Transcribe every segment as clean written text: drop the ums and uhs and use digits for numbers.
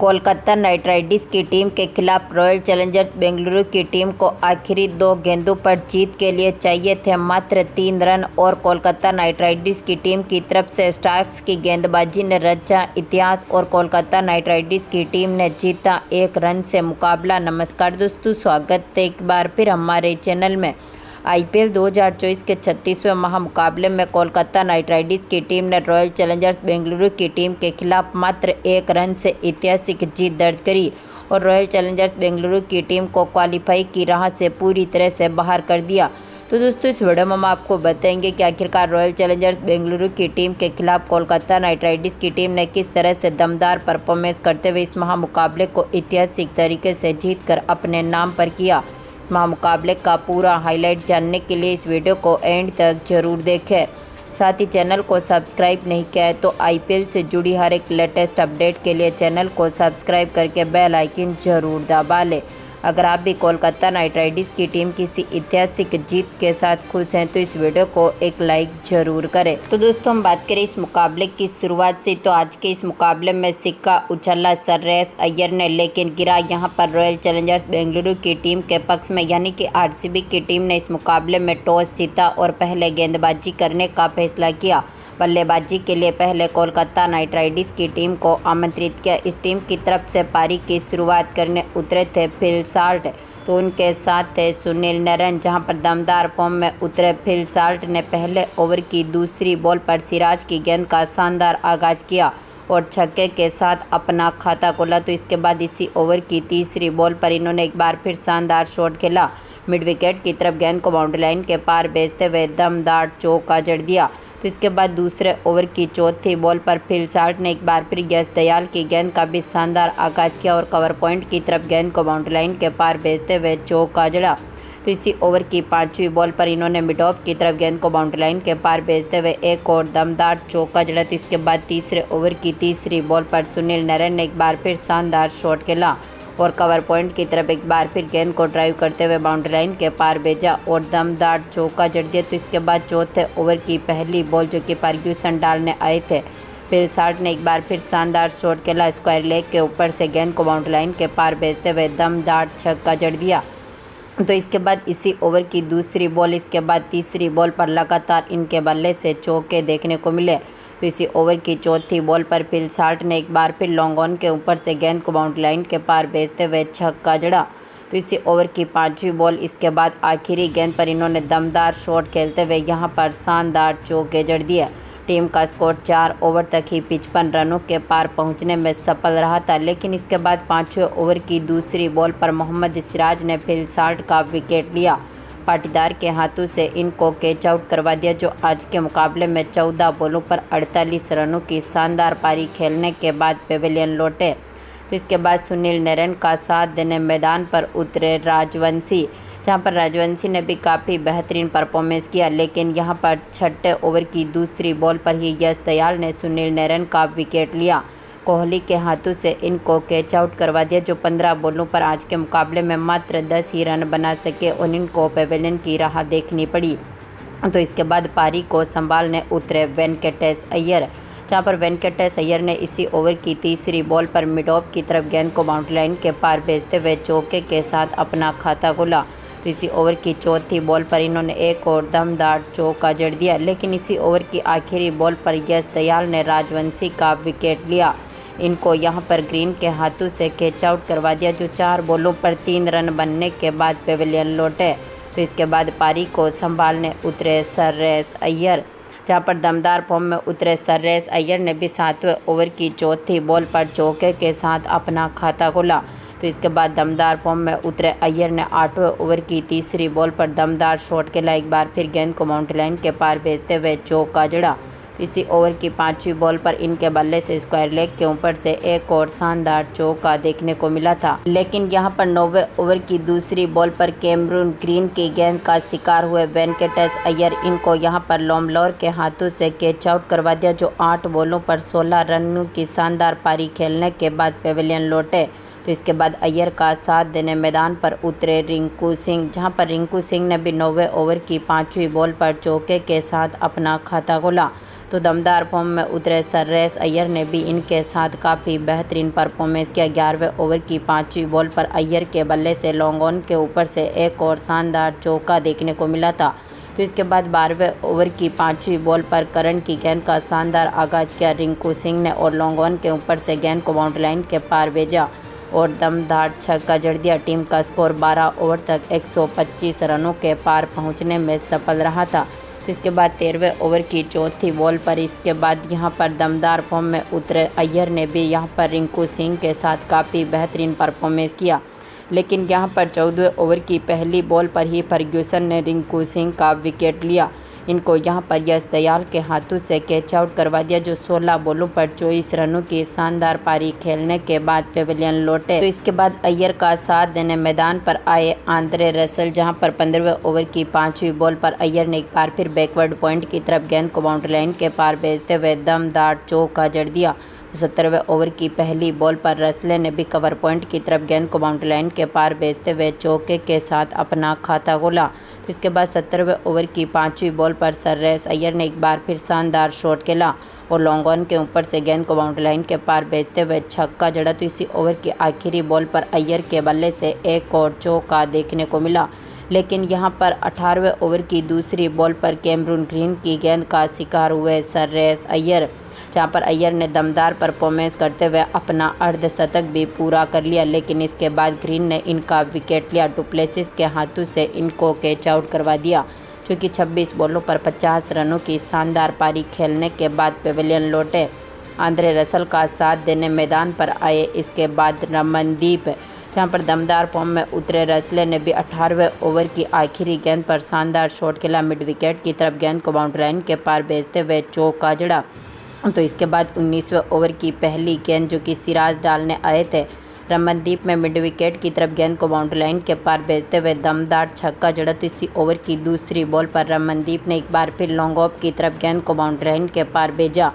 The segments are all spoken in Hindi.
कोलकाता नाइट राइडर्स की टीम के खिलाफ रॉयल चैलेंजर्स बेंगलुरु की टीम को आखिरी 2 गेंदों पर जीत के लिए चाहिए थे मात्र 3 रन और कोलकाता नाइट राइडर्स की टीम की तरफ से स्टार्क्स की गेंदबाजी ने रचा इतिहास और कोलकाता नाइट राइडर्स की टीम ने जीता 1 रन से मुकाबला। नमस्कार दोस्तों, स्वागत है एक बार फिर हमारे चैनल में। आईपीएल 2024 के 36वें महामुकाबले में कोलकाता नाइट राइडर्स की टीम ने रॉयल चैलेंजर्स बेंगलुरु की टीम के खिलाफ मात्र 1 रन से ऐतिहासिक जीत दर्ज करी और रॉयल चैलेंजर्स बेंगलुरु की टीम को क्वालिफाई की राह से पूरी तरह से बाहर कर दिया। तो दोस्तों, इस वीडियो में हम आपको बताएंगे कि आखिरकार रॉयल चैलेंजर्स बेंगलुरु की टीम के खिलाफ कोलकाता नाइट राइडर्स की टीम ने किस तरह से दमदार परफॉर्मेंस करते हुए इस महामुकाबले को ऐतिहासिक तरीके से जीतकर अपने नाम पर किया। इस महामुकाबले का पूरा हाईलाइट जानने के लिए इस वीडियो को एंड तक जरूर देखें। साथ ही चैनल को सब्सक्राइब नहीं किया है तो आईपीएल से जुड़ी हर एक लेटेस्ट अपडेट के लिए चैनल को सब्सक्राइब करके बेल आइकन जरूर दबा लें। अगर आप भी कोलकाता नाइट राइडर्स की टीम किसी ऐतिहासिक जीत के साथ खुश हैं तो इस वीडियो को एक लाइक जरूर करें। तो दोस्तों, हम बात करें इस मुकाबले की शुरुआत से, तो आज के इस मुकाबले में सिक्का उछला श्रेयस अय्यर ने, लेकिन गिरा यहां पर रॉयल चैलेंजर्स बेंगलुरु की टीम के पक्ष में, यानी कि आरसीबी की टीम ने इस मुकाबले में टॉस जीता और पहले गेंदबाजी करने का फैसला किया। बल्लेबाजी के लिए पहले कोलकाता नाइट राइडर्स की टीम को आमंत्रित किया। इस टीम की तरफ से पारी की शुरुआत करने उतरे थे फिल साल्ट, तो उनके साथ थे सुनील नरेन। जहां पर दमदार फॉर्म में उतरे फिल साल्ट ने पहले ओवर की दूसरी बॉल पर सिराज की गेंद का शानदार आगाज किया और छक्के के साथ अपना खाता खोला। तो इसके बाद इसी ओवर की तीसरी बॉल पर इन्होंने एक बार फिर शानदार शॉट खेला। मिड विकेट की तरफ गेंद को बाउंड्री लाइन के पार भेजते हुए दमदार चौका जड़ दिया। तो इसके बाद दूसरे ओवर की चौथी बॉल पर फिल साल्ट ने एक बार फिर यश दयाल की गेंद का भी शानदार आगाज किया और कवर पॉइंट की तरफ गेंद को बाउंड्री लाइन के पार भेजते हुए चौका जड़ा। तो इसी ओवर की 5वीं बॉल पर इन्होंने मिड ऑफ की तरफ गेंद को बाउंड्री लाइन के पार भेजते हुए एक और दमदार चौका जड़ा। तो इसके बाद तीसरे ओवर की तीसरी बॉल पर सुनील नरेन ने एक बार फिर शानदार शॉट खेला और कवर पॉइंट की तरफ एक बार फिर गेंद को ड्राइव करते हुए बाउंड्री लाइन के पार भेजा और दमदार चौका जड़ दिया। तो इसके बाद चौथे ओवर की पहली बॉल जो कि फर्ग्यूसन डालने आए थे, फिल साल्ट ने एक बार फिर शानदार शॉट खेला। स्क्वायर लेग के ऊपर से गेंद को बाउंड्री लाइन के पार भेजते हुए दमदार छक्का जड़ दिया। तो इसके बाद इसी ओवर की दूसरी बॉल, इसके बाद तीसरी बॉल पर लगातार इनके बल्ले से चौके देखने को मिले। तो इसी ओवर की चौथी बॉल पर फिल साल्ट ने एक बार फिर लॉन्ग ऑन के ऊपर से गेंद को बाउंड्री लाइन के पार भेजते हुए छक्का जड़ा। तो इसी ओवर की 5वीं बॉल, इसके बाद आखिरी गेंद पर इन्होंने दमदार शॉट खेलते हुए यहां पर शानदार चौके जड़ दिए। टीम का स्कोर 4 ओवर तक ही 55 रनों के पार पहुंचने में सफल रहा था, लेकिन इसके बाद 5वें ओवर की दूसरी बॉल पर मोहम्मद सिराज ने फिल साल्ट का विकेट लिया। पाटीदार के हाथों से इनको कैच आउट करवा दिया, जो आज के मुकाबले में 14 बॉलों पर 48 रनों की शानदार पारी खेलने के बाद पेविलियन लौटे। तो इसके बाद सुनील नरेन का साथ देने मैदान पर उतरे राजवंशी, जहां पर राजवंशी ने भी काफ़ी बेहतरीन परफॉर्मेंस किया, लेकिन यहां पर 6ठे ओवर की दूसरी बॉल पर ही यश दयाल ने सुनील नरेन का विकेट लिया। कोहली के हाथों से इनको कैच आउट करवा दिया, जो 15 बॉलों पर आज के मुकाबले में मात्र 10 ही रन बना सके और इनको पेविलियन की राह देखनी पड़ी। तो इसके बाद पारी को संभालने उतरे वेंकटेश अय्यर, जहां पर वेंकटेश अय्यर ने इसी ओवर की तीसरी बॉल पर मिड ऑफ की तरफ गेंद को बाउंड्री लाइन के पार भेजते हुए चौके के साथ अपना खाता खोला। तो इसी ओवर की चौथी बॉल पर इन्होंने एक और दमदार चौका जड़ दिया, लेकिन इसी ओवर की आखिरी बॉल पर यश दयाल ने राजवंशी का विकेट लिया। इनको यहां पर ग्रीन के हाथों से कैच आउट करवा दिया, जो 4 बॉलों पर 3 रन बनने के बाद पेविलियन लौटे। तो इसके बाद पारी को संभालने उतरे श्रेयस अय्यर, जहां पर दमदार फॉर्म में उतरे श्रेयस अय्यर ने भी 7वें ओवर की चौथी बॉल पर चौके के साथ अपना खाता खोला। तो इसके बाद दमदार फॉर्म में उतरे अय्यर ने 8वें ओवर की तीसरी बॉल पर दमदार शॉट खेला, एक बार फिर गेंद को बाउंड्री लाइन के पार भेजते हुए चौका जड़ा। इसी ओवर की 5वीं बॉल पर इनके बल्ले से स्क्वायर लेग के ऊपर से एक और शानदार चौका देखने को मिला था, लेकिन यहां पर 9वें ओवर की दूसरी बॉल पर कैमरून ग्रीन की गेंद का शिकार हुए वेंकटेश अय्यर, इनको यहां पर लोमलौर के हाथों से कैच आउट करवा दिया, जो 8 बॉलों पर 16 रनों की शानदार पारी खेलने के बाद पेविलियन लौटे। तो इसके बाद अय्यर का साथ देने मैदान पर उतरे रिंकू सिंह, जहां पर रिंकू सिंह ने भी 9वें ओवर की 5वीं बॉल पर चौके के साथ अपना खाता खोला। तो दमदार फॉर्म में उतरे श्रेयस अय्यर ने भी इनके साथ काफ़ी बेहतरीन परफॉर्मेंस किया। 11वें ओवर की 5वीं बॉल पर अय्यर के बल्ले से लॉन्ग ऑन के ऊपर से एक और शानदार चौका देखने को मिला था। तो इसके बाद 12वें ओवर की 5वीं बॉल पर करण की गेंद का शानदार आगाज किया रिंकू सिंह ने और लॉन्ग ऑन के ऊपर से गेंद को बाउंड्री लाइन के पार भेजा और दमदार छक्का जड़ दिया। टीम का स्कोर 12 ओवर तक 125 रनों के पार पहुंचने में सफल रहा था। तो इसके बाद 13वें ओवर की 4थी बॉल पर इसके बाद यहां पर दमदार फॉर्म में उतरे अय्यर ने भी यहां पर रिंकू सिंह के साथ काफ़ी बेहतरीन परफॉर्मेंस किया, लेकिन यहां पर 14वें ओवर की पहली बॉल पर ही फर्ग्यूसन ने रिंकू सिंह का विकेट लिया। इनको यहां पर यश दयाल के हाथों से कैच आउट करवा दिया, जो 16 बॉलों पर 24 रनों की शानदार पारी खेलने के बाद पेविलियन लौटे। तो इसके बाद अय्यर का साथ देने मैदान पर आए आंद्रे रसल, जहां पर 15वें ओवर की 5वीं बॉल पर अय्यर ने एक बार फिर बैकवर्ड पॉइंट की तरफ गेंद को बाउंड्री लाइन के पार भेजते हुए दमदार चौका जड़ दिया। 17वें ओवर की पहली बॉल पर रसले ने भी कवर पॉइंट की तरफ गेंद को बाउंड्री लाइन के पार भेजते हुए चौके के साथ अपना खाता खोला। इसके बाद 17वें ओवर की 5वीं बॉल पर श्रेयस अय्यर ने एक बार फिर शानदार शॉट खेला और लॉन्ग ऑन के ऊपर से गेंद को बाउंड्री लाइन के पार भेजते हुए छक्का जड़ा। तो इसी ओवर की आखिरी बॉल पर अय्यर के बल्ले से एक और चौका देखने को मिला, लेकिन यहां पर 18वें ओवर की दूसरी बॉल पर कैमरून ग्रीन की गेंद का शिकार हुए श्रेयस अय्यर, जहां पर अय्यर ने दमदार परफॉर्मेंस करते हुए अपना अर्धशतक भी पूरा कर लिया, लेकिन इसके बाद ग्रीन ने इनका विकेट लिया। डुप्लेसिस के हाथों से इनको कैच आउट करवा दिया, जो कि 26 बॉलों पर 50 रनों की शानदार पारी खेलने के बाद पेविलियन लौटे। आंद्रे रसल का साथ देने मैदान पर आए। इसके बाद रमनदीप, जहां पर दमदार फॉर्म में उतरे रसले ने भी 18वें ओवर की आखिरी गेंद पर शानदार शॉट खेला। मिड विकेट की तरफ गेंद को बाउंड्री लाइन के पार भेजते हुए चौका जड़ा। तो इसके बाद 19वें ओवर की पहली गेंद, जो कि सिराज डालने आए थे, रमनदीप में मिड विकेट की तरफ गेंद को बाउंड्री लाइन के पार भेजते हुए दमदार छक्का जड़ा। तो इसी ओवर की दूसरी बॉल पर रमनदीप ने एक बार फिर लॉन्ग ऑफ की तरफ गेंद को बाउंड्री लाइन के पार भेजा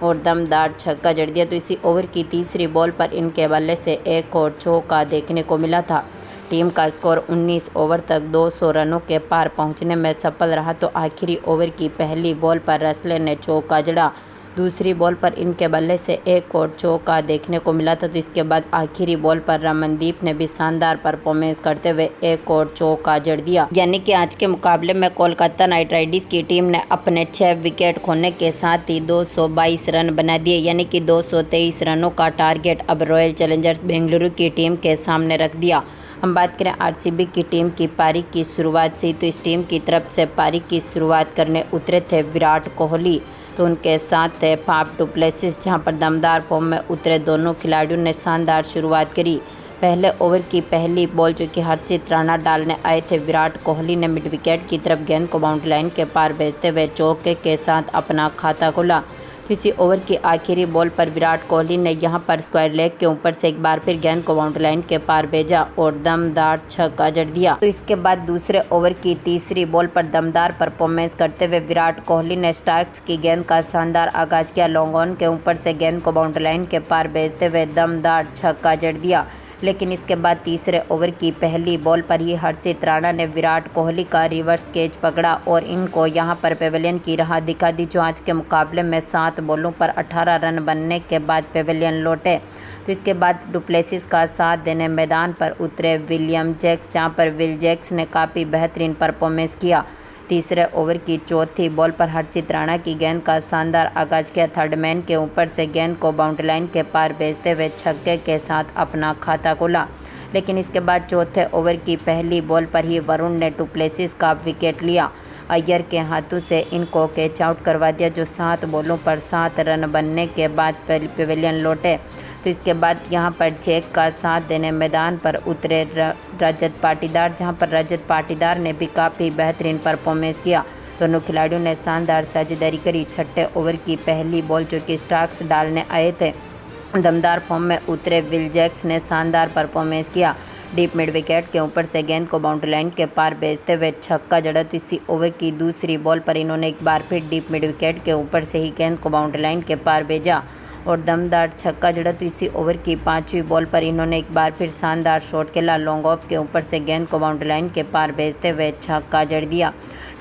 और दमदार छक्का जड़ दिया। तो इसी ओवर की तीसरी बॉल पर इनके बल्ले से एक और चौका देखने को मिला था। टीम का स्कोर 19 ओवर तक 200 रनों के पार पहुंचने में सफल रहा। तो आखिरी ओवर की पहली बॉल पर रसले ने चौका जड़ा, दूसरी बॉल पर इनके बल्ले से एक और चौका देखने को मिला था। तो इसके बाद आखिरी बॉल पर रमनदीप ने भी शानदार परफॉर्मेंस करते हुए एक और चौका जड़ दिया। यानी कि आज के मुकाबले में कोलकाता नाइट राइडर्स की टीम ने अपने 6 विकेट खोने के साथ ही 222 रन बना दिए, यानी कि 223 रनों का टारगेट अब रॉयल चैलेंजर्स बेंगलुरु की टीम के सामने रख दिया। हम बात करें आरसीबी की टीम की पारी की शुरुआत से, तो इस टीम की तरफ से पारी की शुरुआत करने उतरे थे विराट कोहली, तो उनके साथ थे फाफ डु प्लेसिस, जहां पर दमदार फॉर्म में उतरे दोनों खिलाड़ियों ने शानदार शुरुआत करी। पहले ओवर की पहली बॉल, जो कि हर्षित राणा डालने आए थे, विराट कोहली ने मिड विकेट की तरफ गेंद को बाउंड्री लाइन के पार भेजते हुए चौके के साथ अपना खाता खोला। इसी ओवर की आखिरी बॉल पर विराट कोहली ने यहां पर स्क्वायर लेग के ऊपर से एक बार फिर गेंद को बाउंड्री लाइन के पार भेजा और दमदार छक्का जड़ दिया। तो इसके बाद दूसरे ओवर की तीसरी बॉल पर दमदार परफॉर्मेंस करते हुए विराट कोहली ने स्टार्क्स की गेंद का शानदार आगाज किया। लॉन्ग ऑन के ऊपर से गेंद को बाउंड्री लाइन के पार भेजते हुए दमदार छक्का जड़ दिया, लेकिन इसके बाद तीसरे ओवर की पहली बॉल पर ही हर्षित राणा ने विराट कोहली का रिवर्स कैच पकड़ा और इनको यहां पर पेविलियन की राह दिखा दी, जो आज के मुकाबले में 7 बॉलों पर 18 रन बनने के बाद पेविलियन लौटे। तो इसके बाद डुप्लेसिस का साथ देने मैदान पर उतरे विलियम जैक्स, जहां पर विल जैक्स ने काफ़ी बेहतरीन परफॉर्मेंस किया। तीसरे ओवर की चौथी बॉल पर हर्षित राणा की गेंद का शानदार आगाज किया। थर्ड मैन के ऊपर से गेंद को बाउंड्री लाइन के पार भेजते हुए छक्के के साथ अपना खाता खोला, लेकिन इसके बाद चौथे ओवर की पहली बॉल पर ही वरुण ने डुप्लेसिस का विकेट लिया। अय्यर के हाथों से इनको कैच आउट करवा दिया, जो 7 बॉलों पर 7 रन बनने के बाद पेविलियन लौटे। तो इसके बाद यहां पर जैक का साथ देने मैदान पर उतरे रजत पाटीदार, जहां पर रजत पाटीदार ने भी काफ़ी बेहतरीन परफॉर्मेंस किया। दोनों खिलाड़ियों ने शानदार साझेदारी करी। छठे ओवर की पहली बॉल, जो कि स्टार्क्स डालने आए थे, दमदार फॉर्म में उतरे विल जैक्स ने शानदार परफॉर्मेंस किया। डीप मिड विकेट के ऊपर से गेंद को बाउंड्री लाइन के पार भेजते हुए छक्का जड़ा। तो इसी ओवर की दूसरी बॉल पर इन्होंने एक बार फिर डीप मिड विकेट के ऊपर से ही गेंद को बाउंड्री लाइन के पार भेजा और दमदार छक्का जड़ा। तो इसी ओवर की 5वीं बॉल पर इन्होंने एक बार फिर शानदार शॉट खेला। लॉन्ग ऑफ के ऊपर से गेंद को बाउंड्री लाइन के पार भेजते हुए छक्का जड़ दिया।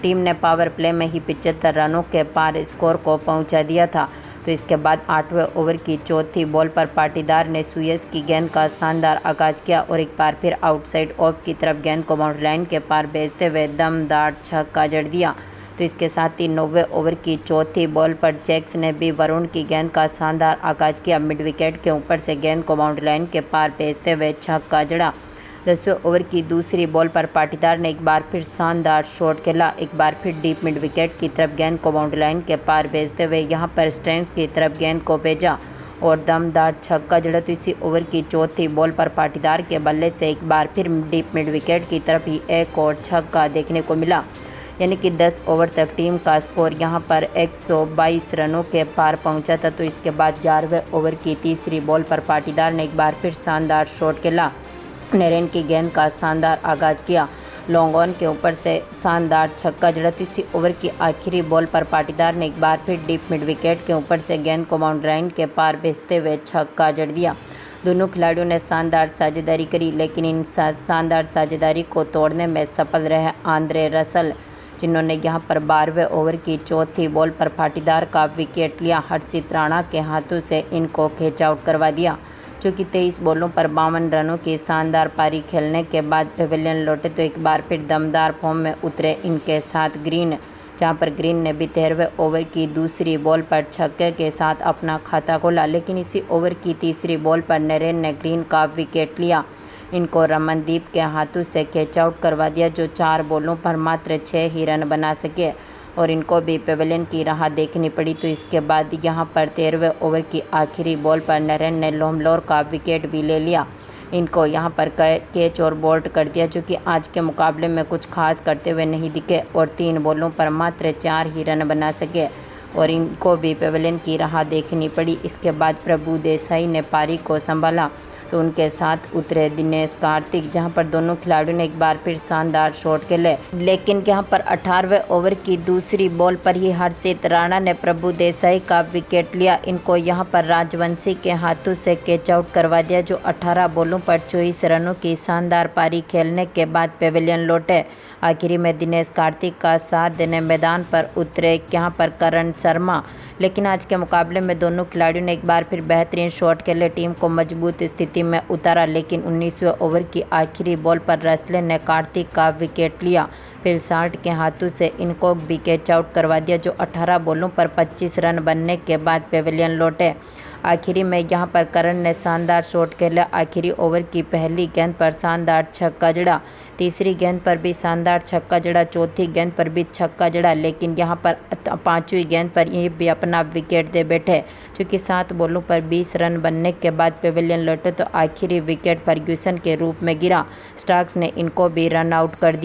टीम ने पावर प्ले में ही 75 रनों के पार स्कोर को पहुंचा दिया था। तो इसके बाद 8वें ओवर की चौथी बॉल पर पाटीदार ने सुयस की गेंद का शानदार आगाज किया और एक बार फिर आउटसाइड ऑफ की तरफ गेंद को बाउंड्री लाइन के पार भेजते हुए दमदार छक्का जड़ दिया। तो इसके साथ ही 9वें ओवर की चौथी बॉल पर जैक्स ने भी वरुण की गेंद का शानदार आगाज किया। मिड विकेट के ऊपर से गेंद को बाउंड्री लाइन के पार भेजते हुए छक्का जड़ा। 10वें ओवर की दूसरी बॉल पर पाटीदार ने एक बार फिर शानदार शॉट खेला। एक बार फिर डीप मिड विकेट की तरफ गेंद को बाउंड्री लाइन के पार भेजते हुए यहां पर स्टैंड्स की तरफ गेंद को भेजा और दमदार छक्का जड़ा। तो इसी ओवर की चौथी बॉल पर पाटीदार के बल्ले से एक बार फिर डीप मिड विकेट की तरफ ही एक और छक्का देखने को मिला, यानी कि 10 ओवर तक टीम का स्कोर यहां पर 122 रनों के पार पहुंचा था। तो इसके बाद 11वें ओवर की तीसरी बॉल पर पाटीदार ने एक बार फिर शानदार शॉट खेला। नरेन की गेंद का शानदार आगाज किया, लॉन्ग ऑन के ऊपर से शानदार छक्का जड़ा। तो इसी ओवर की आखिरी बॉल पर पाटीदार ने एक बार फिर डीप मिड विकेट के ऊपर से गेंद को बाउंड्री लाइन के पार भेजते हुए छक्का जड़ दिया। दोनों खिलाड़ियों ने शानदार साझेदारी करी, लेकिन इन शानदार साझेदारी को तोड़ने में सफल रहे आंद्रे रसल, जिन्होंने यहां पर 12वें ओवर की चौथी बॉल पर पाटीदार का विकेट लिया। हर्षित राणा के हाथों से इनको कैच आउट करवा दिया, जो कि 23 बॉलों पर 52 रनों की शानदार पारी खेलने के बाद पेविलियन लौटे। तो एक बार फिर दमदार फॉर्म में उतरे इनके साथ ग्रीन, जहां पर ग्रीन ने भी 13वें ओवर की दूसरी बॉल पर छक्के के साथ अपना खाता खोला, लेकिन इसी ओवर की तीसरी बॉल पर नरेन ने ग्रीन का विकेट लिया। इनको रमनदीप के हाथों से कैच आउट करवा दिया, जो 4 बॉलों पर मात्र 6 ही रन बना सके और इनको भी पेविलियन की राह देखनी पड़ी। तो इसके बाद यहां पर 13वें ओवर की आखिरी बॉल पर नरेन ने लोमलोर का विकेट भी ले लिया। इनको यहां पर कैच और बोल्ड कर दिया, जो कि आज के मुकाबले में कुछ खास करते हुए नहीं दिखे और 3 बॉलों पर मात्र 4 ही रन बना सके और इनको भी पेविलियन की राह देखनी पड़ी। इसके बाद प्रभु देसाई ने पारी को संभाला, तो उनके साथ उतरे दिनेश कार्तिक, जहां पर दोनों खिलाड़ियों ने एक बार फिर शानदार शॉट खेले, लेकिन यहां पर 18वें ओवर की दूसरी बॉल पर ही हर्षित राणा ने प्रभु देसाई का विकेट लिया। इनको यहां पर राजवंशी के हाथों से कैच आउट करवा दिया, जो 18 बॉलों पर 24 रनों की शानदार पारी खेलने के बाद पेविलियन लौटे। आखिरी में दिनेश कार्तिक का साथ देने मैदान पर उतरे यहाँ पर करण शर्मा, लेकिन आज के मुकाबले में दोनों खिलाड़ियों ने एक बार फिर बेहतरीन शॉट खेले, टीम को मजबूत स्थिति में उतारा। लेकिन 19वें ओवर की आखिरी बॉल पर रसले ने कार्तिक का विकेट लिया, फिर साल्ट के हाथों से इनको भी कैच आउट करवा दिया, जो 18 बॉलों पर 25 रन बनने के बाद पेविलियन लौटे। आखिरी में यहां पर करण ने शानदार शॉट खेला। आखिरी ओवर की पहली गेंद पर शानदार छक्का जड़ा, तीसरी गेंद पर भी शानदार छक्का जड़ा, चौथी गेंद पर भी छक्का जड़ा, लेकिन यहां पर 5वीं गेंद पर ये भी अपना विकेट दे बैठे, क्योंकि 7 बॉलों पर 20 रन बनने के बाद पेविलियन लौटे। तो आखिरी विकेट फर्ग्यूसन के रूप में गिरा, स्टार्क्स ने इनको भी रन आउट कर दिया।